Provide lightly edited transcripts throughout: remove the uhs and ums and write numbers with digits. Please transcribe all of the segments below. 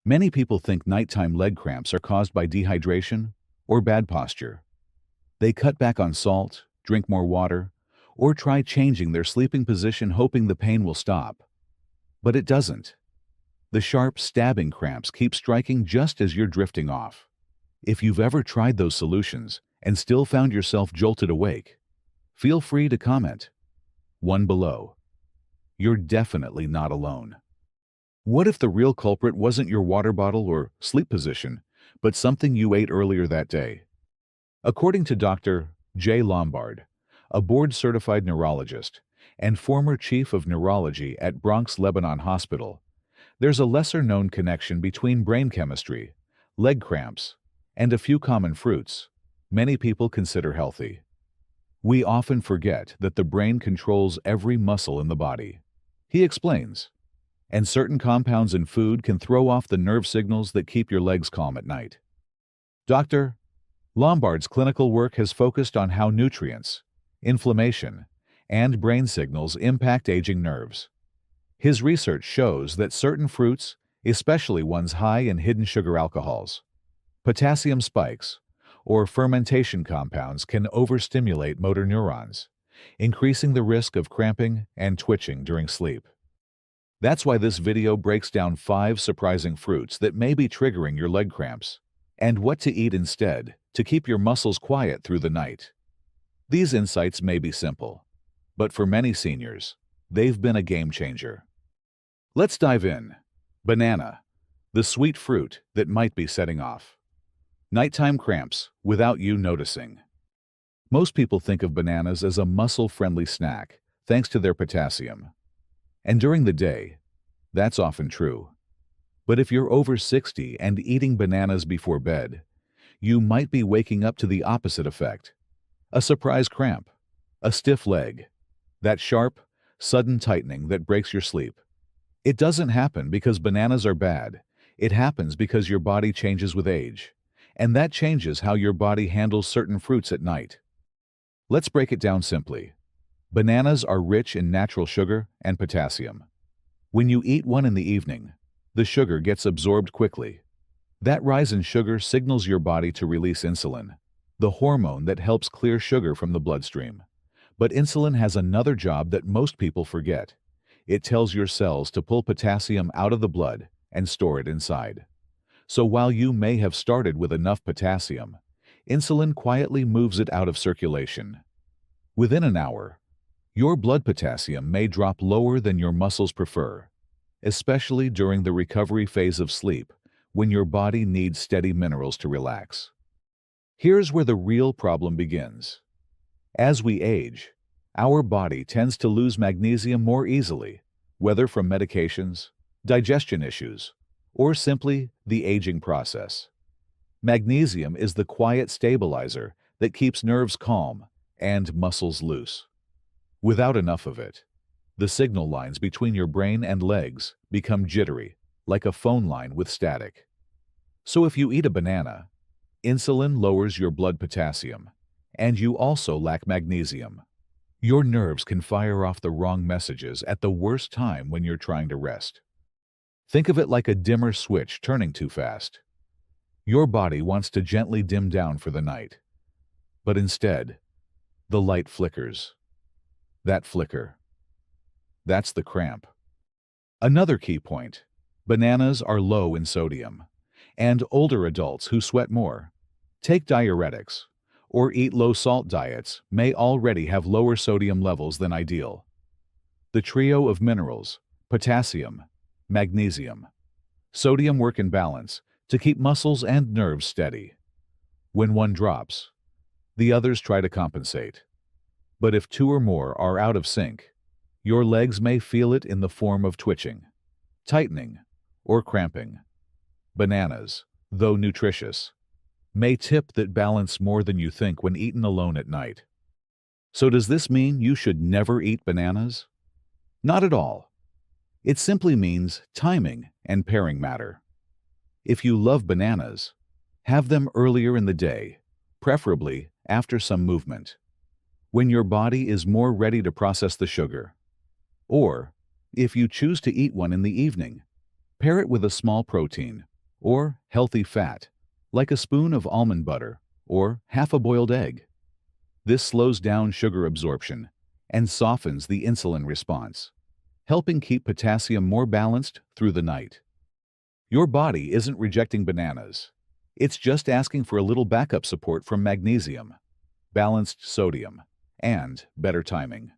Many people think nighttime leg cramps are caused by dehydration or bad posture. They cut back on salt, drink more water, or try changing their sleeping position hoping the pain will stop. But it doesn't. The sharp, stabbing cramps keep striking just as you're drifting off. If you've ever tried those solutions and still found yourself jolted awake, feel free to comment. One below. You're definitely not alone. What if the real culprit wasn't your water bottle or sleep position, but something you ate earlier that day? According to Dr. J. Lombard, a board-certified neurologist and former chief of neurology at Bronx Lebanon Hospital, there's a lesser-known connection between brain chemistry, leg cramps, and a few common fruits many people consider healthy. We often forget that the brain controls every muscle in the body. He explains, and certain compounds in food can throw off the nerve signals that keep your legs calm at night. Dr. Lombard's clinical work has focused on how nutrients, inflammation, and brain signals impact aging nerves. His research shows that certain fruits, especially ones high in hidden sugar alcohols, potassium spikes, or fermentation compounds, can overstimulate motor neurons, increasing the risk of cramping and twitching during sleep. That's why this video breaks down 5 surprising fruits that may be triggering your leg cramps, and what to eat instead to keep your muscles quiet through the night. These insights may be simple, but for many seniors, they've been a game changer. Let's dive in. Banana, the sweet fruit that might be setting off nighttime cramps without you noticing. Most people think of bananas as a muscle-friendly snack, thanks to their potassium. And during the day, that's often true. But if you're over 60 and eating bananas before bed, you might be waking up to the opposite effect. A surprise cramp, a stiff leg, that sharp, sudden tightening that breaks your sleep. It doesn't happen because bananas are bad. It happens because your body changes with age, and that changes how your body handles certain fruits at night. Let's break it down simply. Bananas are rich in natural sugar and potassium. When you eat one in the evening, the sugar gets absorbed quickly. That rise in sugar signals your body to release insulin, the hormone that helps clear sugar from the bloodstream. But insulin has another job that most people forget. It tells your cells to pull potassium out of the blood and store it inside. So while you may have started with enough potassium, insulin quietly moves it out of circulation. Within an hour, your blood potassium may drop lower than your muscles prefer, especially during the recovery phase of sleep when your body needs steady minerals to relax. Here's where the real problem begins. As we age, our body tends to lose magnesium more easily, whether from medications, digestion issues, or simply the aging process. Magnesium is the quiet stabilizer that keeps nerves calm and muscles loose. Without enough of it, the signal lines between your brain and legs become jittery, like a phone line with static. So if you eat a banana, insulin lowers your blood potassium, and you also lack magnesium. Your nerves can fire off the wrong messages at the worst time when you're trying to rest. Think of it like a dimmer switch turning too fast. Your body wants to gently dim down for the night, but instead, the light flickers. That flicker, that's the cramp. Another key point: bananas are low in sodium, and older adults who sweat more, take diuretics, or eat low-salt diets may already have lower sodium levels than ideal. The trio of minerals, potassium, magnesium, sodium work in balance to keep muscles and nerves steady. When one drops, the others try to compensate. But if 2 or more are out of sync, your legs may feel it in the form of twitching, tightening, or cramping. Bananas, though nutritious, may tip that balance more than you think when eaten alone at night. So does this mean you should never eat bananas? Not at all. It simply means timing and pairing matter. If you love bananas, have them earlier in the day, preferably after some movement, when your body is more ready to process the sugar. Or, if you choose to eat one in the evening, pair it with a small protein, or healthy fat, like a spoon of almond butter or half a boiled egg. This slows down sugar absorption and softens the insulin response, helping keep potassium more balanced through the night. Your body isn't rejecting bananas. It's just asking for a little backup support from magnesium, balanced sodium, and better timing.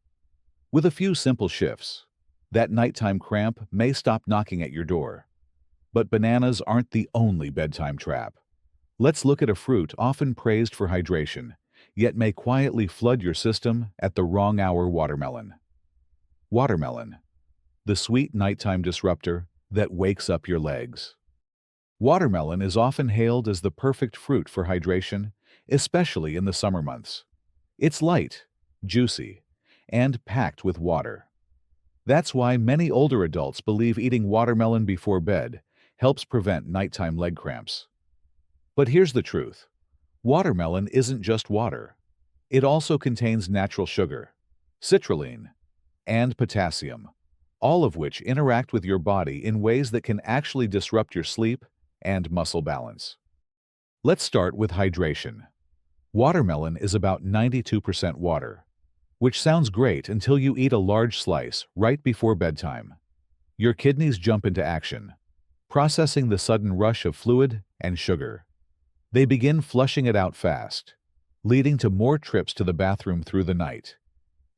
With a few simple shifts, that nighttime cramp may stop knocking at your door. But bananas aren't the only bedtime trap. Let's look at a fruit often praised for hydration, yet may quietly flood your system at the wrong hour: watermelon. Watermelon, the sweet nighttime disruptor that wakes up your legs. Watermelon is often hailed as the perfect fruit for hydration, especially in the summer months. It's light, juicy, and packed with water. That's why many older adults believe eating watermelon before bed helps prevent nighttime leg cramps. But here's the truth. Watermelon isn't just water. It also contains natural sugar, citrulline, and potassium, all of which interact with your body in ways that can actually disrupt your sleep and muscle balance. Let's start with hydration. Watermelon is about 92% water, which sounds great until you eat a large slice right before bedtime. Your kidneys jump into action, processing the sudden rush of fluid and sugar. They begin flushing it out fast, leading to more trips to the bathroom through the night.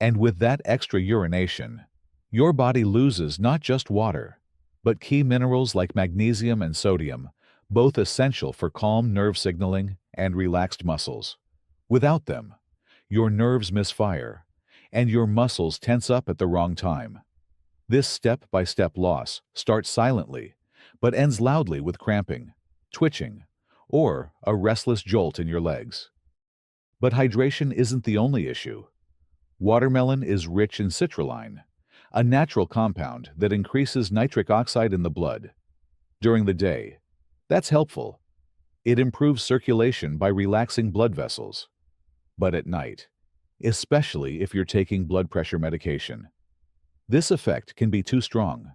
And with that extra urination, your body loses not just water, but key minerals like magnesium and sodium, both essential for calm nerve signaling and relaxed muscles. Without them, your nerves misfire, and your muscles tense up at the wrong time. This step-by-step loss starts silently, but ends loudly with cramping, twitching, or a restless jolt in your legs. But hydration isn't the only issue. Watermelon is rich in citrulline, a natural compound that increases nitric oxide in the blood. During the day, that's helpful. It improves circulation by relaxing blood vessels. But at night, especially if you're taking blood pressure medication, this effect can be too strong.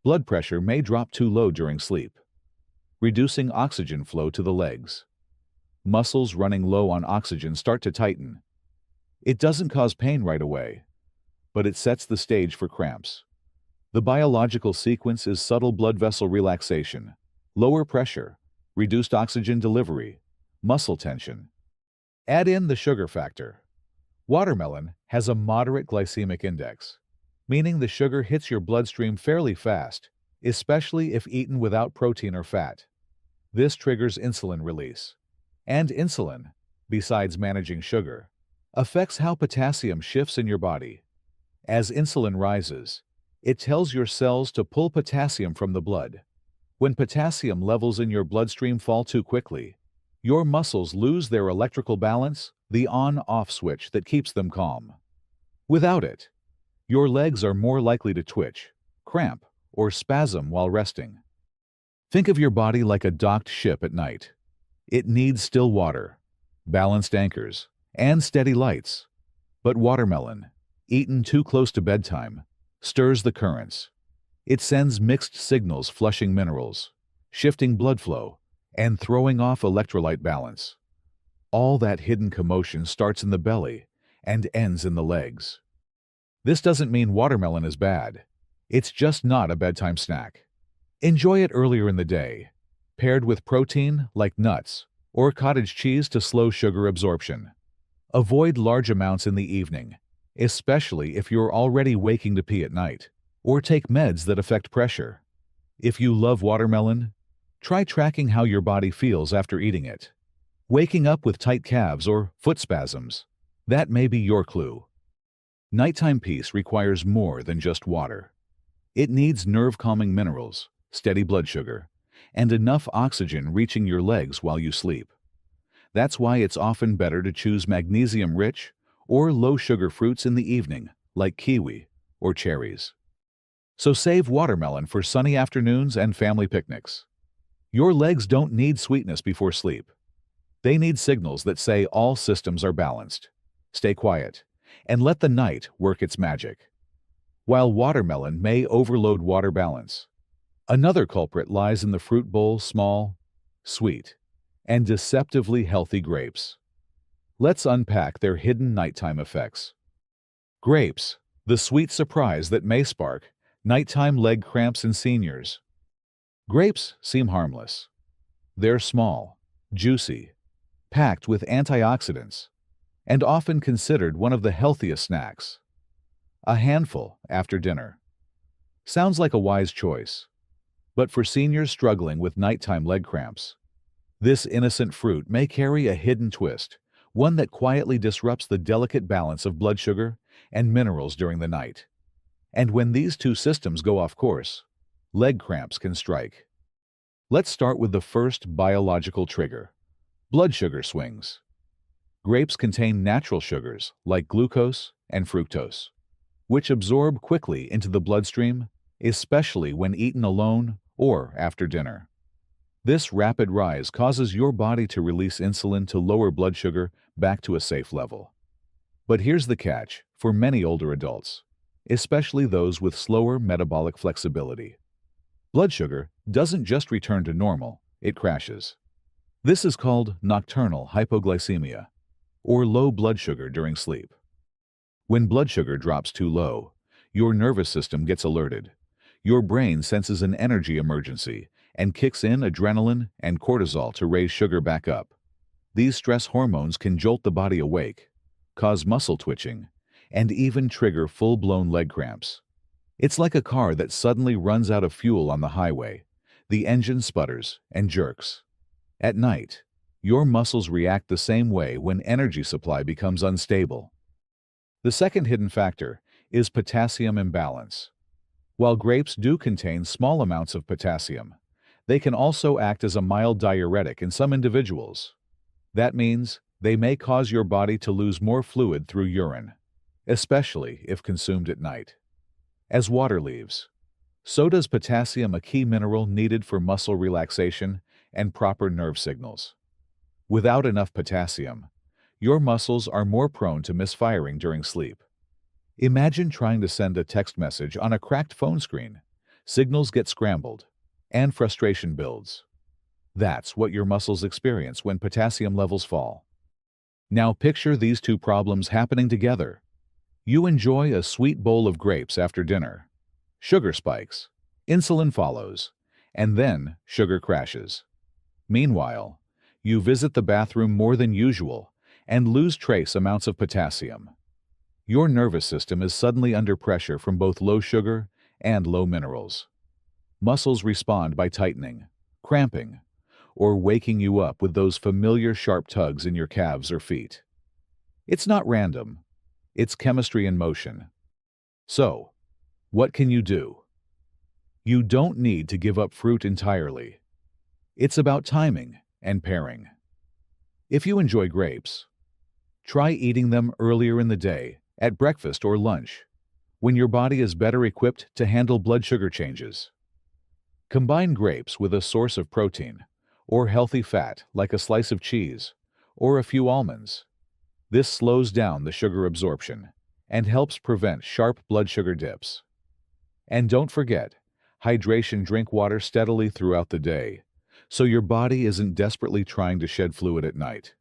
Blood pressure may drop too low during sleep, reducing oxygen flow to the legs. Muscles running low on oxygen start to tighten. It doesn't cause pain right away, but it sets the stage for cramps. The biological sequence is subtle blood vessel relaxation, lower pressure, reduced oxygen delivery, muscle tension. Add in the sugar factor. Watermelon has a moderate glycemic index, meaning the sugar hits your bloodstream fairly fast, especially if eaten without protein or fat. This triggers insulin release. And insulin, besides managing sugar, affects how potassium shifts in your body. As insulin rises, it tells your cells to pull potassium from the blood. When potassium levels in your bloodstream fall too quickly, your muscles lose their electrical balance, the on-off switch that keeps them calm. Without it, your legs are more likely to twitch, cramp, or spasm while resting. Think of your body like a docked ship at night. It needs still water, balanced anchors, and steady lights. But watermelon, eaten too close to bedtime, stirs the currents. It sends mixed signals, flushing minerals, shifting blood flow, and throwing off electrolyte balance. All that hidden commotion starts in the belly and ends in the legs. This doesn't mean watermelon is bad. It's just not a bedtime snack. Enjoy it earlier in the day, paired with protein like nuts or cottage cheese to slow sugar absorption. Avoid large amounts in the evening, especially if you're already waking to pee at night, or take meds that affect pressure. If you love watermelon, try tracking how your body feels after eating it. Waking up with tight calves or foot spasms, that may be your clue. Nighttime peace requires more than just water. It needs nerve-calming minerals, steady blood sugar, and enough oxygen reaching your legs while you sleep. That's why it's often better to choose magnesium-rich or low-sugar fruits in the evening, like kiwi or cherries. So save watermelon for sunny afternoons and family picnics. Your legs don't need sweetness before sleep. They need signals that say all systems are balanced. Stay quiet and let the night work its magic. While watermelon may overload water balance, Another culprit lies in the fruit bowl: small, sweet, and deceptively healthy grapes. Let's unpack their hidden nighttime effects. Grapes, the sweet surprise that may spark nighttime leg cramps in seniors. Grapes seem harmless. They're small, juicy, packed with antioxidants, and often considered one of the healthiest snacks. A handful after dinner. Sounds like a wise choice. But for seniors struggling with nighttime leg cramps, this innocent fruit may carry a hidden twist, one that quietly disrupts the delicate balance of blood sugar and minerals during the night. And when these two systems go off course, leg cramps can strike. Let's start with the first biological trigger: blood sugar swings. Grapes contain natural sugars like glucose and fructose, which absorb quickly into the bloodstream, especially when eaten alone or after dinner. This rapid rise causes your body to release insulin to lower blood sugar back to a safe level. But here's the catch for many older adults, especially those with slower metabolic flexibility. Blood sugar doesn't just return to normal, it crashes. This is called nocturnal hypoglycemia, or low blood sugar during sleep. When blood sugar drops too low, your nervous system gets alerted. Your brain senses an energy emergency and kicks in adrenaline and cortisol to raise sugar back up. These stress hormones can jolt the body awake, cause muscle twitching, and even trigger full-blown leg cramps. It's like a car that suddenly runs out of fuel on the highway. The engine sputters and jerks. At night, your muscles react the same way when energy supply becomes unstable. The second hidden factor is potassium imbalance. While grapes do contain small amounts of potassium, they can also act as a mild diuretic in some individuals. That means they may cause your body to lose more fluid through urine, especially if consumed at night. As water leaves, so does potassium, a key mineral needed for muscle relaxation and proper nerve signals. Without enough potassium, your muscles are more prone to misfiring during sleep. Imagine trying to send a text message on a cracked phone screen. Signals get scrambled, and frustration builds. That's what your muscles experience when potassium levels fall. Now picture these two problems happening together. You enjoy a sweet bowl of grapes after dinner. Sugar spikes, insulin follows, and then sugar crashes. Meanwhile, you visit the bathroom more than usual and lose trace amounts of potassium. Your nervous system is suddenly under pressure from both low sugar and low minerals. Muscles respond by tightening, cramping, or waking you up with those familiar sharp tugs in your calves or feet. It's not random. It's chemistry in motion. So, what can you do? You don't need to give up fruit entirely. It's about timing and pairing. If you enjoy grapes, try eating them earlier in the day, at breakfast or lunch, when your body is better equipped to handle blood sugar changes. Combine grapes with a source of protein or healthy fat like a slice of cheese or a few almonds. This slows down the sugar absorption and helps prevent sharp blood sugar dips. And don't forget, hydration. Drink water steadily throughout the day, so your body isn't desperately trying to shed fluid at night.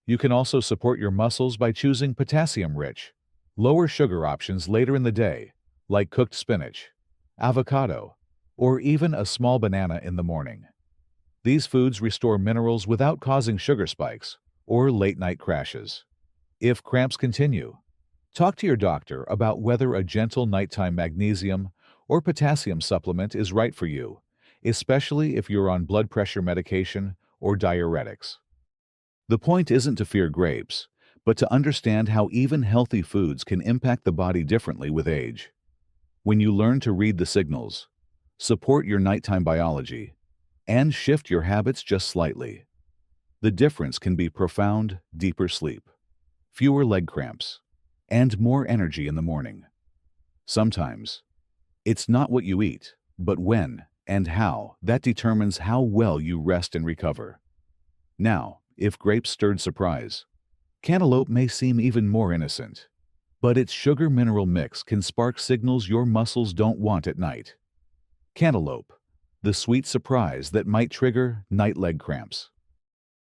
You can also support your muscles by choosing potassium-rich, lower sugar options later in the day, like cooked spinach, avocado, or even a small banana in the morning. These foods restore minerals without causing sugar spikes or late-night crashes. If cramps continue, talk to your doctor about whether a gentle nighttime magnesium or potassium supplement is right for you, especially if you're on blood pressure medication or diuretics. The point isn't to fear grapes, but to understand how even healthy foods can impact the body differently with age. When you learn to read the signals, support your nighttime biology, and shift your habits just slightly, the difference can be profound, deeper sleep, fewer leg cramps, and more energy in the morning. Sometimes, it's not what you eat, but when and how that determines how well you rest and recover. Now, if grapes stirred surprise, cantaloupe may seem even more innocent, but its sugar-mineral mix can spark signals your muscles don't want at night. Cantaloupe, the sweet surprise that might trigger night leg cramps.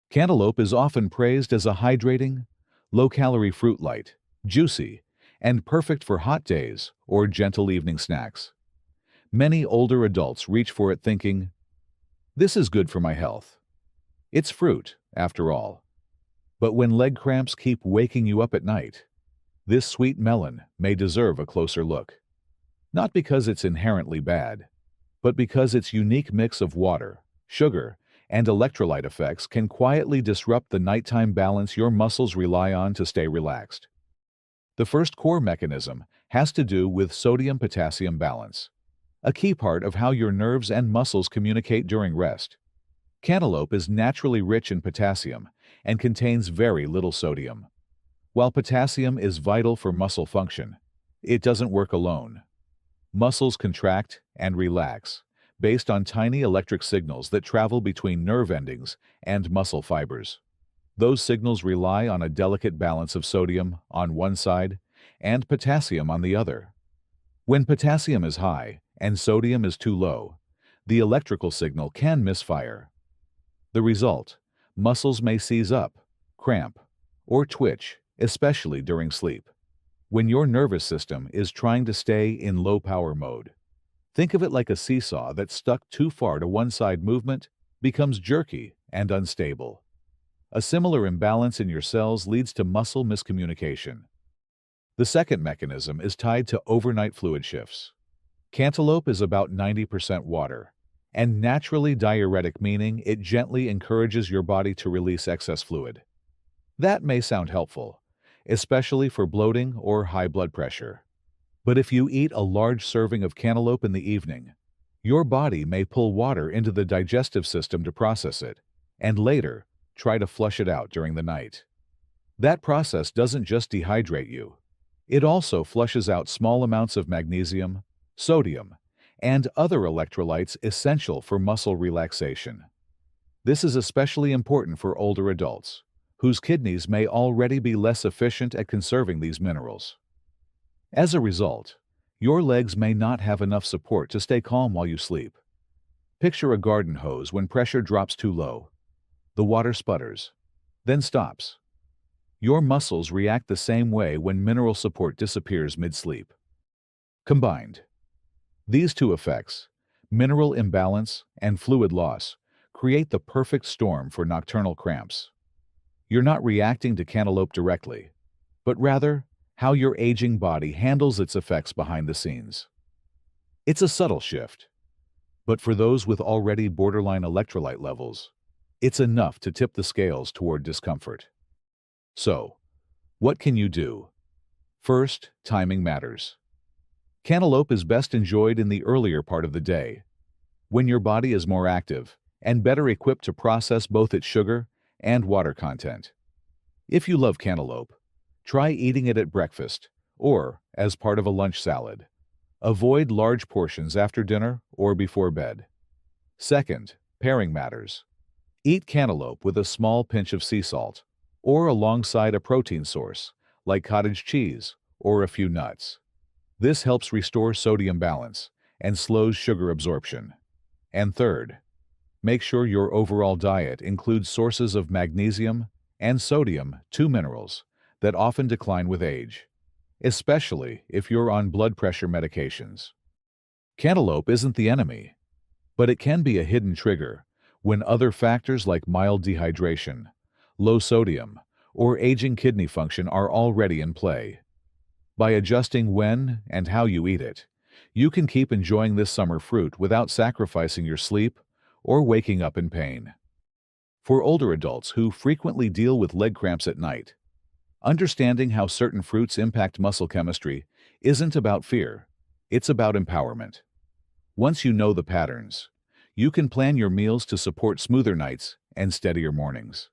Cantaloupe is often praised as a hydrating, low-calorie fruit light, juicy, and perfect for hot days or gentle evening snacks. Many older adults reach for it thinking, "This is good for my health." It's fruit, after all. But when leg cramps keep waking you up at night, this sweet melon may deserve a closer look. Not because it's inherently bad, but because its unique mix of water, sugar, and electrolyte effects can quietly disrupt the nighttime balance your muscles rely on to stay relaxed. The first core mechanism has to do with sodium-potassium balance, a key part of how your nerves and muscles communicate during rest. Cantaloupe is naturally rich in potassium and contains very little sodium. While potassium is vital for muscle function, it doesn't work alone. Muscles contract and relax based on tiny electric signals that travel between nerve endings and muscle fibers. Those signals rely on a delicate balance of sodium on one side and potassium on the other. When potassium is high and sodium is too low, the electrical signal can misfire. The result: muscles may seize up, cramp, or twitch, especially during sleep. When your nervous system is trying to stay in low-power mode, think of it like a seesaw that's stuck too far to one side. Movement becomes jerky and unstable. A similar imbalance in your cells leads to muscle miscommunication. The second mechanism is tied to overnight fluid shifts. Cantaloupe is about 90% water and naturally diuretic, meaning it gently encourages your body to release excess fluid. That may sound helpful, especially for bloating or high blood pressure. But if you eat a large serving of cantaloupe in the evening, your body may pull water into the digestive system to process it, and later try to flush it out during the night. That process doesn't just dehydrate you. It also flushes out small amounts of magnesium, sodium, and other electrolytes essential for muscle relaxation. This is especially important for older adults, whose kidneys may already be less efficient at conserving these minerals. As a result, your legs may not have enough support to stay calm while you sleep. Picture a garden hose when pressure drops too low. The water sputters, then stops. Your muscles react the same way when mineral support disappears mid-sleep. Combined, these two effects, mineral imbalance and fluid loss, create the perfect storm for nocturnal cramps. You're not reacting to cantaloupe directly, but rather how your aging body handles its effects behind the scenes. It's a subtle shift, but for those with already borderline electrolyte levels, it's enough to tip the scales toward discomfort. So, what can you do? First, timing matters. Cantaloupe is best enjoyed in the earlier part of the day, when your body is more active and better equipped to process both its sugar and water content. If you love cantaloupe, try eating it at breakfast or as part of a lunch salad. Avoid large portions after dinner or before bed. Second, pairing matters. Eat cantaloupe with a small pinch of sea salt or alongside a protein source like cottage cheese or a few nuts. This helps restore sodium balance and slows sugar absorption. And third, make sure your overall diet includes sources of magnesium and sodium, two minerals that often decline with age, especially if you're on blood pressure medications. Cantaloupe isn't the enemy, but it can be a hidden trigger when other factors like mild dehydration, low sodium, or aging kidney function are already in play. By adjusting when and how you eat it, you can keep enjoying this summer fruit without sacrificing your sleep or waking up in pain. For older adults who frequently deal with leg cramps at night, understanding how certain fruits impact muscle chemistry isn't about fear, it's about empowerment. Once you know the patterns, you can plan your meals to support smoother nights and steadier mornings.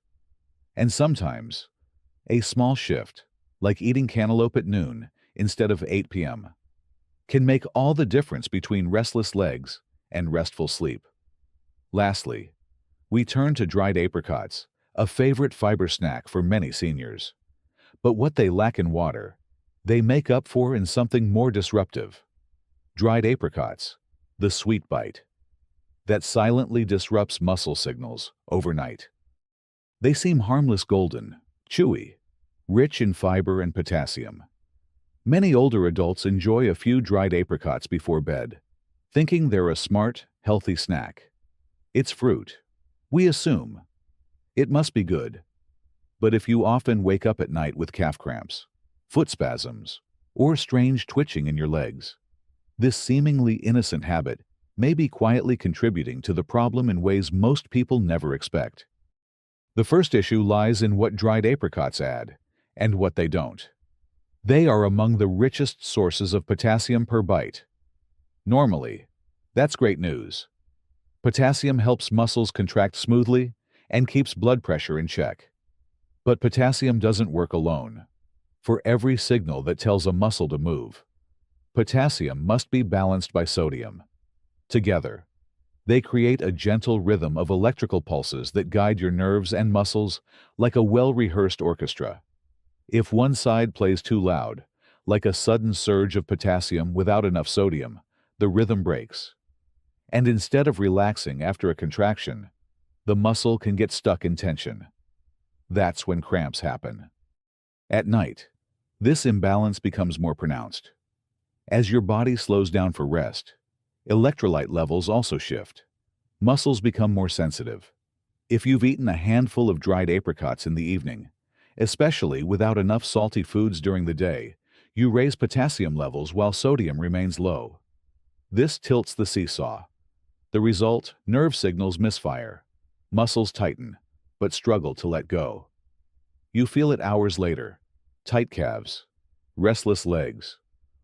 And sometimes, a small shift, like eating cantaloupe at noon instead of 8 p.m., can make all the difference between restless legs and restful sleep. Lastly, we turn to dried apricots, a favorite fiber snack for many seniors. But what they lack in water, they make up for in something more disruptive: dried apricots. the sweet bite, that silently disrupts muscle signals overnight. They seem harmless golden, chewy, rich in fiber and potassium. Many older adults enjoy a few dried apricots before bed, thinking they're a smart, healthy snack. It's fruit. We assume. It must be good. But if you often wake up at night with calf cramps, foot spasms, or strange twitching in your legs, this seemingly innocent habit may be quietly contributing to the problem in ways most people never expect. The first issue lies in what dried apricots add and what they don't. They are among the richest sources of potassium per bite. Normally, that's great news. Potassium helps muscles contract smoothly and keeps blood pressure in check. But potassium doesn't work alone. For every signal that tells a muscle to move, potassium must be balanced by sodium. Together, they create a gentle rhythm of electrical pulses that guide your nerves and muscles like a well-rehearsed orchestra. If one side plays too loud, like a sudden surge of potassium without enough sodium, the rhythm breaks. And instead of relaxing after a contraction, the muscle can get stuck in tension. That's when cramps happen. At night, this imbalance becomes more pronounced. As your body slows down for rest, electrolyte levels also shift. Muscles become more sensitive. If you've eaten a handful of dried apricots in the evening, especially without enough salty foods during the day, you raise potassium levels while sodium remains low. This tilts the seesaw. The result, nerve signals misfire. Muscles tighten, but struggle to let go. You feel it hours later. Tight calves, restless legs,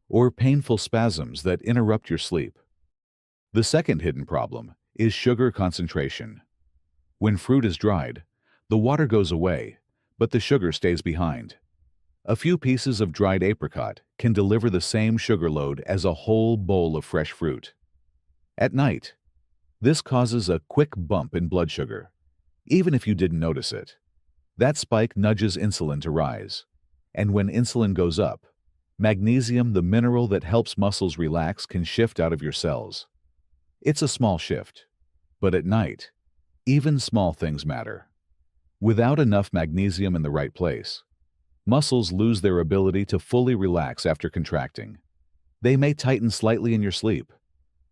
or painful spasms that interrupt your sleep. The second hidden problem is sugar concentration. When fruit is dried, the water goes away, but the sugar stays behind. A few pieces of dried apricot can deliver the same sugar load as a whole bowl of fresh fruit. At night, this causes a quick bump in blood sugar, even if you didn't notice it. That spike nudges insulin to rise, and when insulin goes up, magnesium, the mineral that helps muscles relax, can shift out of your cells. It's a small shift, but at night, even small things matter. Without enough magnesium in the right place, muscles lose their ability to fully relax after contracting. They may tighten slightly in your sleep,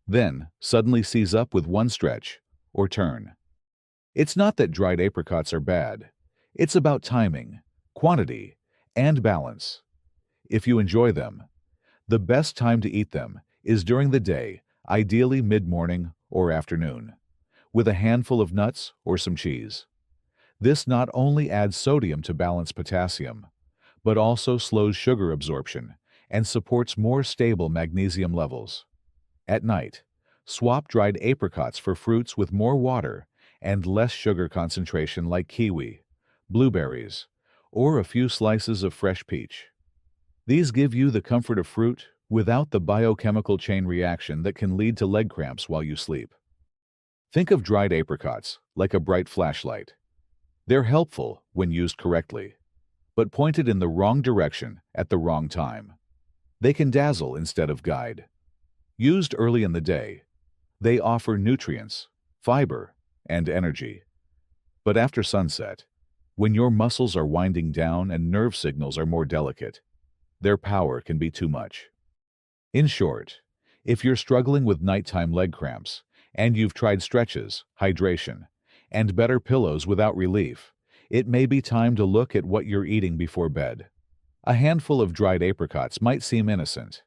then suddenly seize up with one stretch or turn. It's not that dried apricots are bad. It's about timing, quantity, and balance. If you enjoy them, the best time to eat them is during the day, ideally mid-morning or afternoon, with a handful of nuts or some cheese. This not only adds sodium to balance potassium, but also slows sugar absorption and supports more stable magnesium levels. At night, swap dried apricots for fruits with more water and less sugar concentration like kiwi, blueberries, or a few slices of fresh peach. These give you the comfort of fruit without the biochemical chain reaction that can lead to leg cramps while you sleep. Think of dried apricots like a bright flashlight. They're helpful when used correctly, but pointed in the wrong direction at the wrong time. They can dazzle instead of guide. Used early in the day, they offer nutrients, fiber, and energy. But after sunset, when your muscles are winding down and nerve signals are more delicate, their power can be too much. In short, if you're struggling with nighttime leg cramps and you've tried stretches, hydration, and better pillows without relief, it may be time to look at what you're eating before bed. A handful of dried apricots might seem innocent,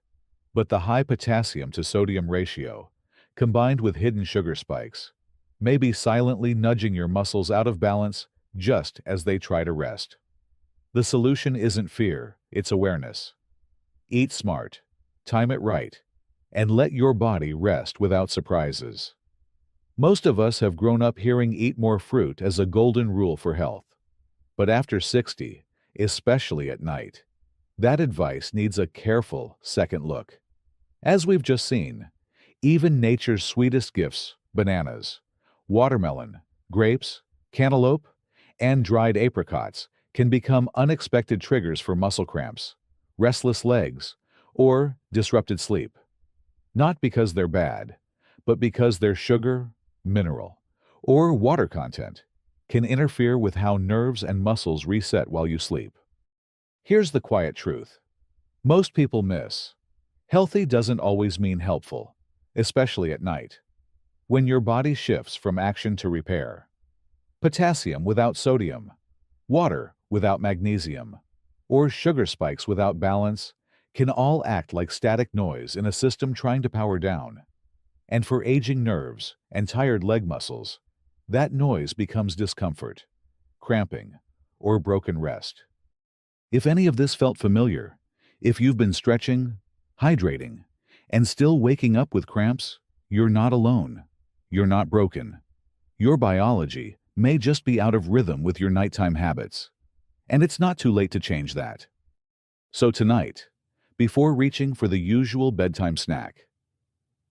but the high potassium to sodium ratio, combined with hidden sugar spikes, may be silently nudging your muscles out of balance just as they try to rest. The solution isn't fear, it's awareness. Eat smart, time it right, and let your body rest without surprises. Most of us have grown up hearing eat more fruit as a golden rule for health. But after 60, especially at night, that advice needs a careful second look. As we've just seen, even nature's sweetest gifts, bananas, watermelon, grapes, cantaloupe, and dried apricots, can become unexpected triggers for muscle cramps, restless legs, or disrupted sleep. Not because they're bad, but because their sugar, mineral, or water content can interfere with how nerves and muscles reset while you sleep. Here's the quiet truth. Most people miss. Healthy doesn't always mean helpful, especially at night, when your body shifts from action to repair. Potassium without sodium, water without magnesium, or sugar spikes without balance can all act like static noise in a system trying to power down. And for aging nerves and tired leg muscles, that noise becomes discomfort, cramping, or broken rest. If any of this felt familiar, if you've been stretching, hydrating, and still waking up with cramps, you're not alone. You're not broken. Your biology may just be out of rhythm with your nighttime habits, and it's not too late to change that. So tonight, before reaching for the usual bedtime snack,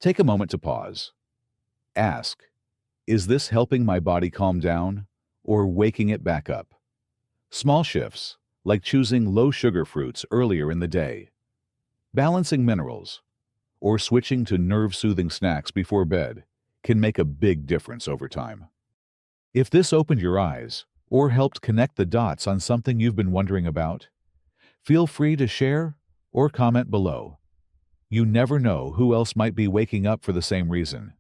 take a moment to pause. Ask, is this helping my body calm down or waking it back up? Small shifts, like choosing low-sugar fruits earlier in the day, balancing minerals, or switching to nerve-soothing snacks before bed, can make a big difference over time. If this opened your eyes or helped connect the dots on something you've been wondering about, feel free to share or comment below. You never know who else might be waking up for the same reason.